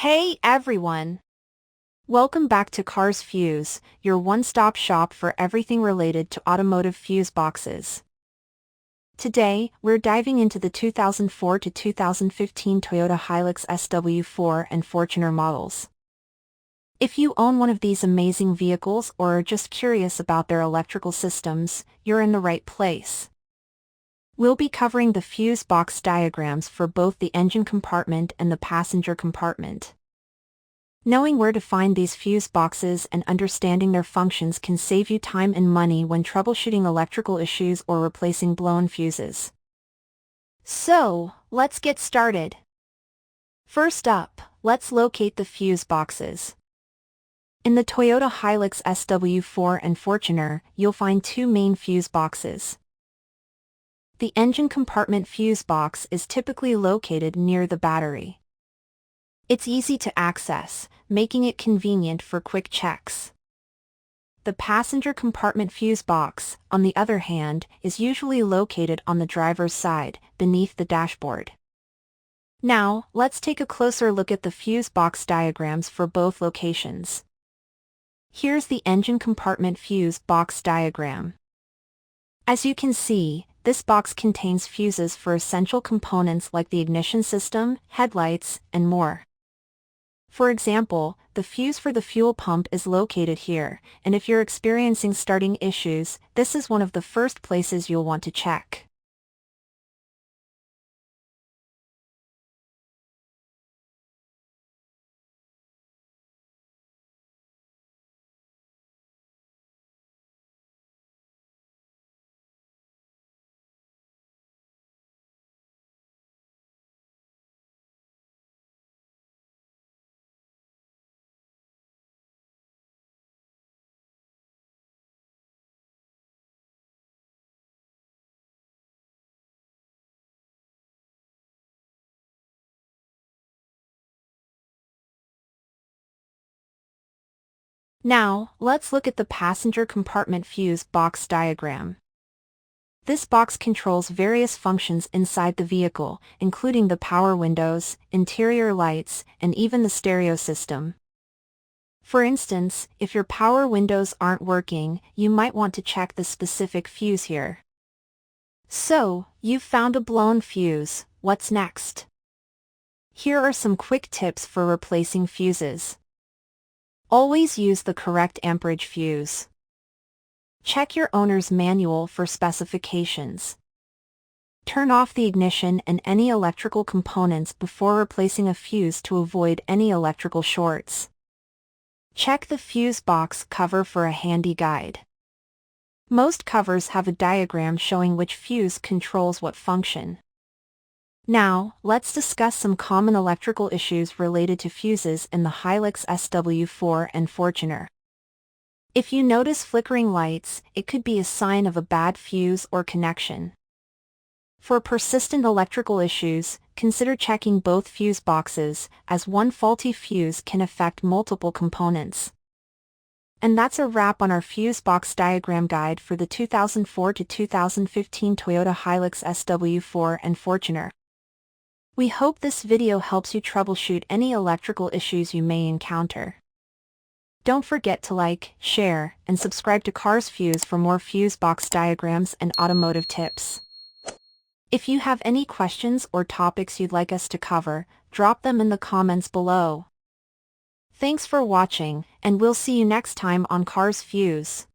Hey everyone! Welcome back to Cars Fuse, your one-stop shop for everything related to automotive fuse boxes. Today, we're diving into the 2004 to 2015 Toyota Hilux SW4 and Fortuner models. If you own one of these amazing vehicles or are just curious about their electrical systems, you're in the right place. We'll be covering the fuse box diagrams for both the engine compartment and the passenger compartment. Knowing where to find these fuse boxes and understanding their functions can save you time and money when troubleshooting electrical issues or replacing blown fuses. So, let's get started. First up, let's locate the fuse boxes. In the Toyota Hilux SW4 and Fortuner, you'll find two main fuse boxes. The engine compartment fuse box is typically located near the battery. It's easy to access, making it convenient for quick checks. The passenger compartment fuse box, on the other hand, is usually located on the driver's side, beneath the dashboard. Now, let's take a closer look at the fuse box diagrams for both locations. Here's the engine compartment fuse box diagram. As you can see, this box contains fuses for essential components like the ignition system, headlights, and more. For example, the fuse for the fuel pump is located here, and if you're experiencing starting issues, this is one of the first places you'll want to check. Now, let's look at the passenger compartment fuse box diagram. This box controls various functions inside the vehicle, including the power windows, interior lights, and even the stereo system. For instance, if your power windows aren't working, you might want to check the specific fuse here. So, you've found a blown fuse. What's next? Here are some quick tips for replacing fuses. Always use the correct amperage fuse. Check your owner's manual for specifications. Turn off the ignition and any electrical components before replacing a fuse to avoid any electrical shorts. Check the fuse box cover for a handy guide. Most covers have a diagram showing which fuse controls what function. Now, let's discuss some common electrical issues related to fuses in the Hilux SW4 and Fortuner. If you notice flickering lights, it could be a sign of a bad fuse or connection. For persistent electrical issues, consider checking both fuse boxes, as one faulty fuse can affect multiple components. And that's a wrap on our fuse box diagram guide for the 2004 to 2015 Toyota Hilux SW4 and Fortuner. We hope this video helps you troubleshoot any electrical issues you may encounter. Don't forget to like, share, and subscribe to Cars Fuse for more fuse box diagrams and automotive tips. If you have any questions or topics you'd like us to cover, drop them in the comments below. Thanks for watching, and we'll see you next time on Cars Fuse.